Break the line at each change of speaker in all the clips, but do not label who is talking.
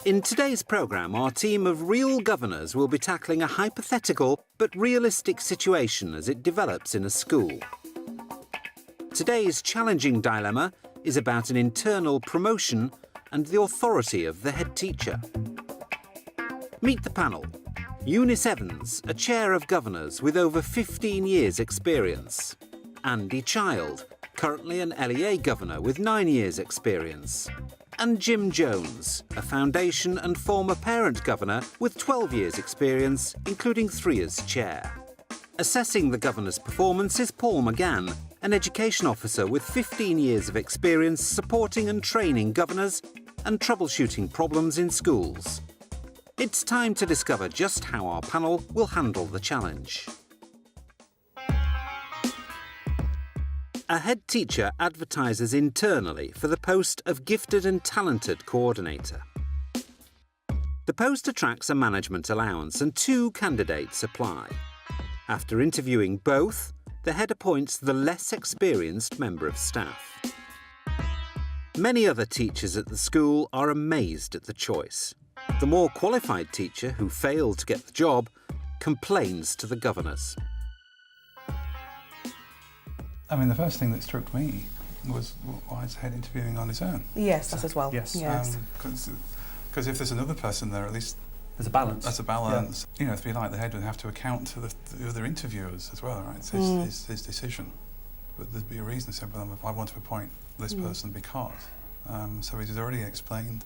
In today's programme, our team of real governors will be tackling a hypothetical but realistic situation as it develops in a school. Today's challenging dilemma is about an internal promotion and the authority of the head teacher. Meet the panel. Eunice Evans, a chair of governors with over 15 years' experience. Andy Child, currently an LEA governor with 9 years' experience. And Jim Jones, a foundation and former parent governor with 12 years' experience, including 3 as chair. Assessing the governor's performance is Paul McGann, an education officer with 15 years of experience supporting and training governors and troubleshooting problems in schools. It's time to discover just how our panel will handle the challenge. A head teacher advertises internally for the post of Gifted and Talented Coordinator. The post attracts a management allowance and 2 candidates apply. After interviewing both, the head appoints the less experienced member of staff. Many other teachers at the school are amazed at the choice. The more qualified teacher who failed to get the job complains to the governors.
I mean, the first thing that struck me was why is the head interviewing on his own?
Yes, that as well.
Yes.
Because if there's another person there, at least
There's a balance.
that's a balance. Yeah. You know, if you like, the head would have to account to the other interviewers as well, right? It's his decision. But there'd be a reason to say, well, I want to appoint this person because. So he's already explained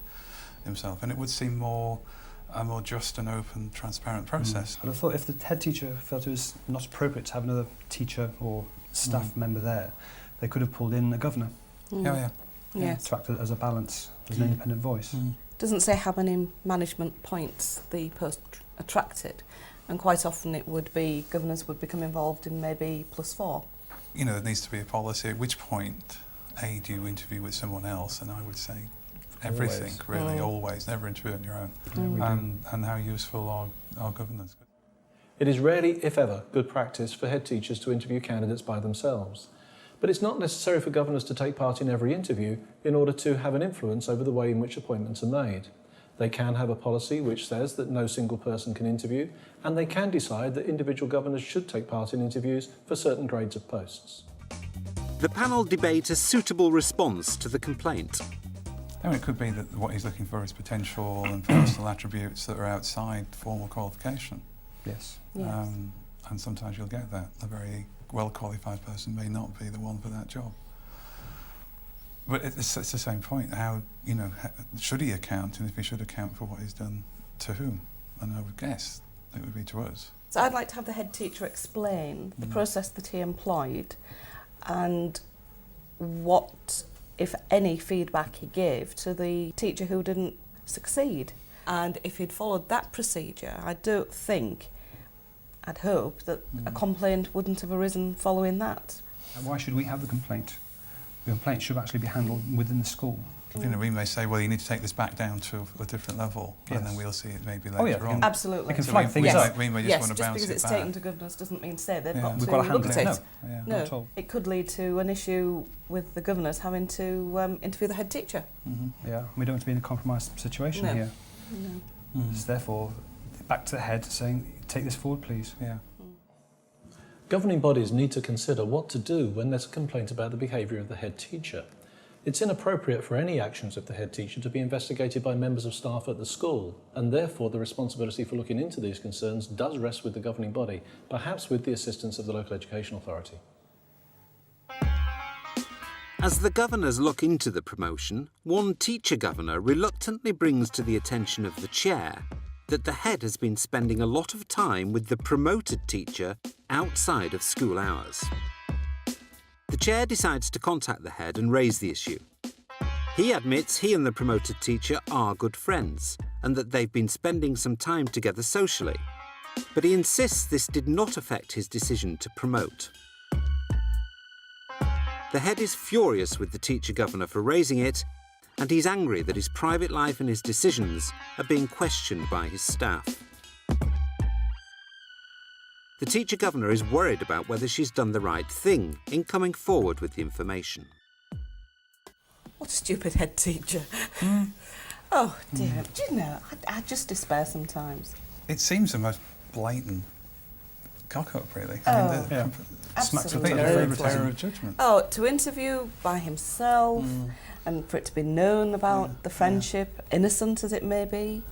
himself, and it would seem a more just and open, transparent process.
But I thought if the head teacher felt it was not appropriate to have another teacher or staff member there, they could have pulled in a governor.
Yes.
To act as a balance, as an independent voice.
Doesn't say how many management points the post attracted, and quite often it would be governors would become involved in maybe +4.
You know, there needs to be a policy at which point, A, do you interview with someone else, and I would say everything, really, always, never interview on your own. And how useful are governors?
It is rarely, if ever, good practice for head teachers to interview candidates by themselves. But it's not necessary for governors to take part in every interview in order to have an influence over the way in which appointments are made. They can have a policy which says that no single person can interview, and they can decide that individual governors should take part in interviews for certain grades of posts.
The panel debate a suitable response to the complaint.
I mean, it could be that what he's looking for is potential and personal attributes that are outside formal qualification.
Yes.
And sometimes you'll get that. A very well-qualified person may not be the one for that job. But it's the same point. How, should he account? And if he should account for what he's done, to whom? And I would guess it would be to us.
So I'd like to have the head teacher explain the process that he employed and what, if any, feedback he gave to the teacher who didn't succeed. And if he'd followed that procedure, I'd hope that a complaint wouldn't have arisen following that.
And why should we have the complaint? The complaint should actually be handled within the school.
We may say, well, you need to take this back down to a different level, and then we'll see it maybe later on.
Absolutely.
We can flag things up.
We may just want to bounce
because
it
it's
back.
taken to governors doesn't mean to say they've got
We've
to
got to
look
handle
at
it.
it.
Not at all.
It could lead to an issue with the governors having to interview the head teacher.
Yeah, we don't want to be in a compromised situation here. It's therefore back to the head saying, take this forward, please.
Governing bodies need to consider what to do when there's a complaint about the behaviour of the head teacher. It's inappropriate for any actions of the head teacher to be investigated by members of staff at the school, and therefore the responsibility for looking into these concerns does rest with the governing body, perhaps with the assistance of the local education authority.
As the governors look into the promotion, one teacher governor reluctantly brings to the attention of the chair that the head has been spending a lot of time with the promoted teacher outside of school hours. The chair decides to contact the head and raise the issue. He admits he and the promoted teacher are good friends and that they've been spending some time together socially, but he insists this did not affect his decision to promote. The head is furious with the teacher governor for raising it, and he's angry that his private life and his decisions are being questioned by his staff. The teacher governor is worried about whether she's done the right thing in coming forward with the information.
What a stupid head teacher. Oh dear, do you know, I just despair sometimes.
It seems the most blatant cock-up, really.
Oh.
Yeah. Smacks of
Complete
Absolutely.
error of judgment.
Oh, to interview by himself and for it to be known about the friendship, innocent as it may be.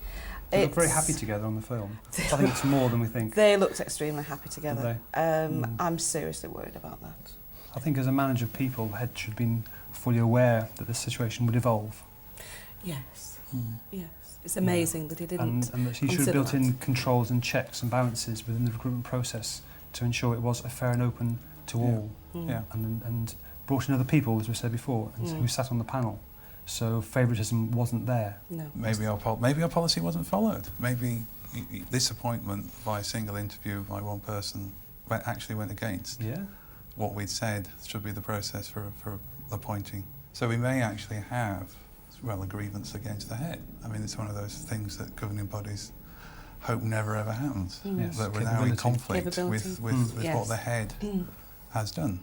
They look very happy together on the film. I think it's more than we think.
They looked extremely happy together.
Did
I'm seriously worried about that.
I think as a manager of people, Head should have been fully aware that this situation would evolve.
Yes, yes. It's amazing that he didn't
And that he should have
consider
built
that.
in controls and checks and balances within the recruitment process to ensure it was fair and open to all.
Yeah.
And brought in other people, as we said before, and who sat on the panel. So favouritism wasn't there.
No.
Maybe our policy wasn't followed. Maybe this appointment by a single interview by one person actually went against what we'd said should be the process for appointing. So we may actually have, a grievance against the head. I mean, it's one of those things that governing bodies hope never ever happens.
Yes.
That we're now in conflict
Capability.
with
Yes.
what the head has done.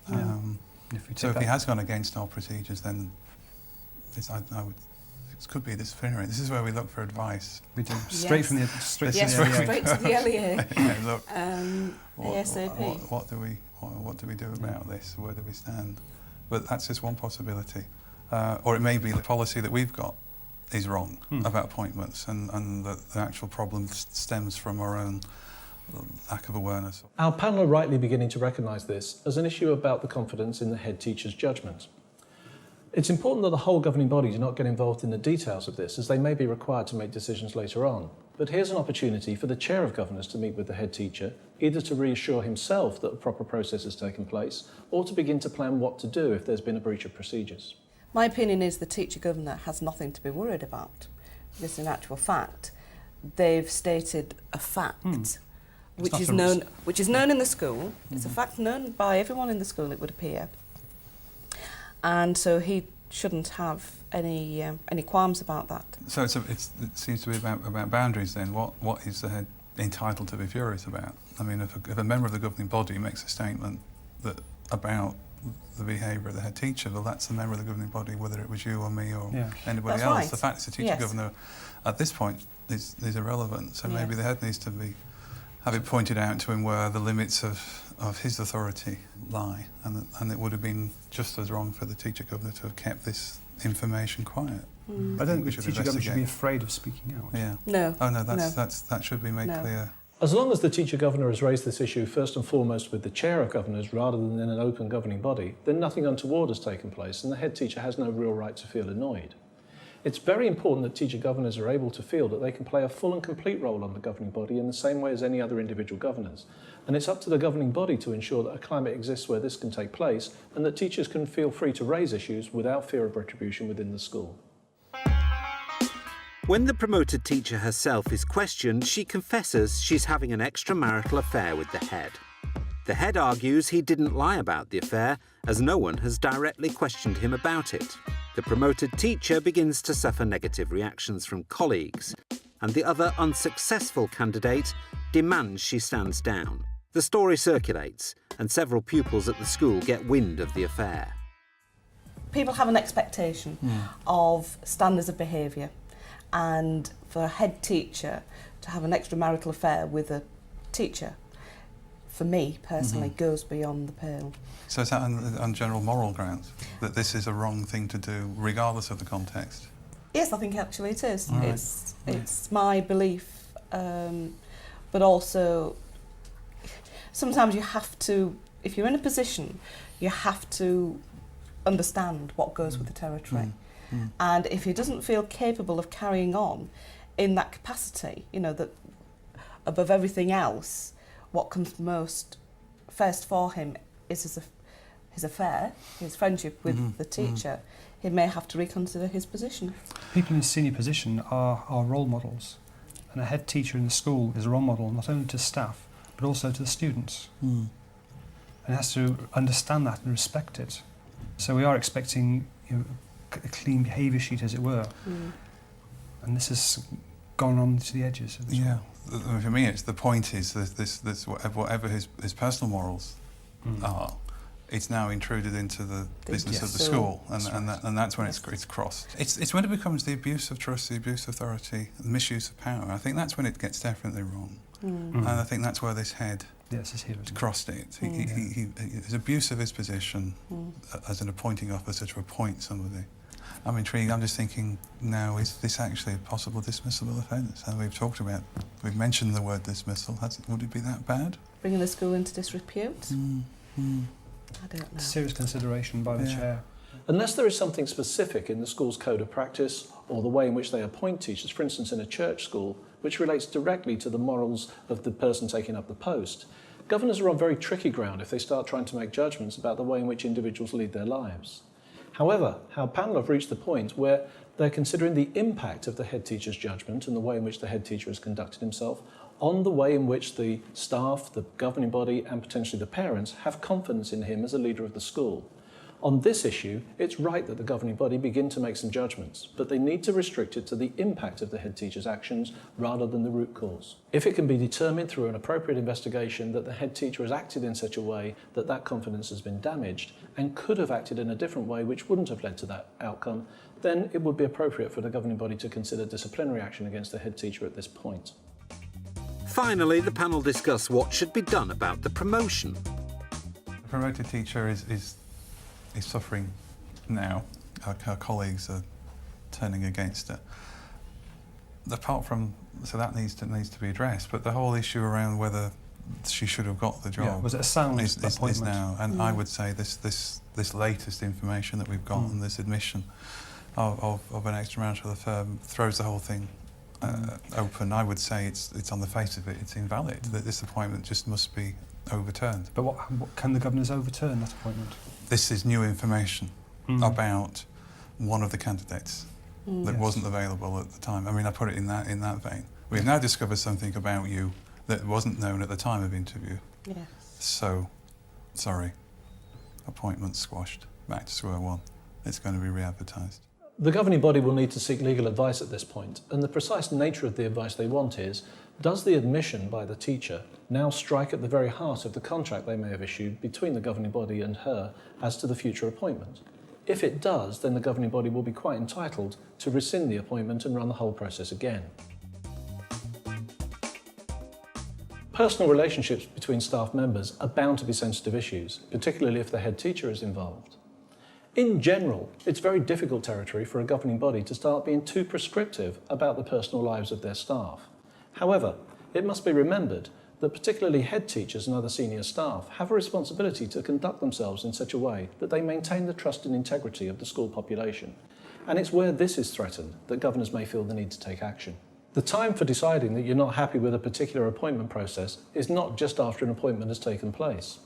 If we
So
take
if he
that-
has gone against our procedures, then it could be disciplinary. This is where we look for advice.
we do straight from the straight
Yes,
from the LEA.
straight to the LEA.
Yeah, look,
ASAP.
what do we do about this? Where do we stand? But that's just one possibility. Or it may be the policy that we've got is wrong about appointments, and that the actual problem stems from our own lack of awareness.
Our panel are rightly beginning to recognise this as an issue about the confidence in the head teacher's judgment. It's important that the whole governing body do not get involved in the details of this, as they may be required to make decisions later on. But here's an opportunity for the Chair of Governors to meet with the head teacher, either to reassure himself that a proper process has taken place, or to begin to plan what to do if there's been a breach of procedures.
My opinion is the teacher governor has nothing to be worried about, because in actual fact, they've stated a fact which
not
is
a
known, which is known in the school. It's a fact known by everyone in the school, it would appear, and so he shouldn't have any qualms about that.
So it seems to be about boundaries then. What is the head entitled to be furious about? I mean, if a member of the governing body makes a statement about the behaviour of the head teacher, well, that's the member of the governing body, whether it was you or me or anybody
That's
else.
right.
The fact it's the teacher governor at this point is irrelevant. So maybe the head needs to have it pointed out to him where the limits of his authority lie, and it would have been just as wrong for the teacher governor to have kept this information quiet.
I don't think the teacher governor should be afraid of speaking out.
Yeah.
No.
Oh no, that should be made clear.
As long as the teacher governor has raised this issue first and foremost with the chair of governors rather than in an open governing body, then nothing untoward has taken place and the head teacher has no real right to feel annoyed. It's very important that teacher governors are able to feel that they can play a full and complete role on the governing body in the same way as any other individual governors. And it's up to the governing body to ensure that a climate exists where this can take place and that teachers can feel free to raise issues without fear of retribution within the school.
When the promoted teacher herself is questioned, she confesses she's having an extramarital affair with the head. The head argues he didn't lie about the affair, as no one has directly questioned him about it. The promoted teacher begins to suffer negative reactions from colleagues, and the other unsuccessful candidate demands she stands down. The story circulates, and several pupils at the school get wind of the affair.
People have an expectation of standards of behaviour, and for a head teacher to have an extramarital affair with a teacher, for me personally, goes beyond the pale.
So is that on general moral grounds, that this is a wrong thing to do, regardless of the context?
Yes, I think actually it is.
Right.
It's my belief, but also sometimes you have to, if you're in a position, you have to understand what goes with the territory. And if he doesn't feel capable of carrying on in that capacity, you know, that above everything else, what comes first for him is his affair, his friendship with the teacher, he may have to reconsider his position.
People in a senior position are role models, and a head teacher in the school is a role model not only to staff but also to the students. And has to understand that and respect it. So we are expecting, you know, a clean behaviour sheet, as it were, and this has gone on to the edges of the school.
For me, it's the point is this whatever his personal morals are, it's now intruded into the business of the
Yes.
school,
That's
and that's when it's crossed. It's when it becomes the abuse of trust, the abuse of authority, the misuse of power. I think that's when it gets definitely wrong, and I think that's where this head
Yes, it's here, isn't it?
crossed it. His abuse of his position as an appointing officer to appoint somebody. I'm intrigued. I'm just thinking now, is this actually a possible dismissable offence? And we've mentioned the word dismissal. Would it be that bad?
Bringing the school into disrepute? I don't know.
Serious consideration by the
Yeah.
chair.
Unless there is something specific in the school's code of practice or the way in which they appoint teachers, for instance in a church school, which relates directly to the morals of the person taking up the post, governors are on very tricky ground if they start trying to make judgments about the way in which individuals lead their lives. However, our panel have reached the point where they're considering the impact of the head teacher's judgment and the way in which the head teacher has conducted himself on the way in which the staff, the governing body and potentially the parents have confidence in him as a leader of the school. On this issue, it's right that the governing body begin to make some judgments, but they need to restrict it to the impact of the head teacher's actions rather than the root cause. If it can be determined through an appropriate investigation that the head teacher has acted in such a way that that confidence has been damaged and could have acted in a different way which wouldn't have led to that outcome, then it would be appropriate for the governing body to consider disciplinary action against the head teacher at this point.
Finally, the panel discuss what should be done about the promotion.
The promoted teacher is suffering now. Her colleagues are turning against her. Apart from, so that needs to be addressed, but the whole issue around whether she should have got the job
Yeah, was it a sound
is
appointment?
now, and I would say this latest information that we've got and this admission of an extramural to the firm throws the whole thing open. I would say it's on the face of it, it's invalid. That this appointment just must be overturned.
But what can the governors overturn that appointment?
This is new information about one of the candidates that wasn't available at the time. I mean, I put it in that vein. We've now discovered something about you that wasn't known at the time of interview.
Yes.
So, sorry, appointment squashed. Back to square one. It's going to be re-advertised.
The governing body will need to seek legal advice at this point, and the precise nature of the advice they want is, does the admission by the teacher now strike at the very heart of the contract they may have issued between the governing body and her as to the future appointment? If it does, then the governing body will be quite entitled to rescind the appointment and run the whole process again. Personal relationships between staff members are bound to be sensitive issues, particularly if the head teacher is involved. In general, it's very difficult territory for a governing body to start being too prescriptive about the personal lives of their staff. However, it must be remembered that particularly head teachers and other senior staff have a responsibility to conduct themselves in such a way that they maintain the trust and integrity of the school population. And it's where this is threatened that governors may feel the need to take action. The time for deciding that you're not happy with a particular appointment process is not just after an appointment has taken place.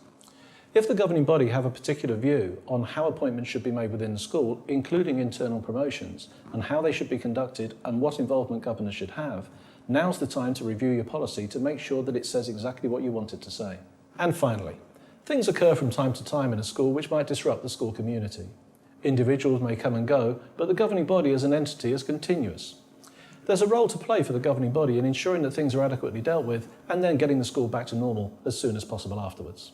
If the governing body have a particular view on how appointments should be made within the school, including internal promotions, and how they should be conducted and what involvement governors should have, now's the time to review your policy to make sure that it says exactly what you want it to say. And finally, things occur from time to time in a school which might disrupt the school community. Individuals may come and go, but the governing body as an entity is continuous. There's a role to play for the governing body in ensuring that things are adequately dealt with and then getting the school back to normal as soon as possible afterwards.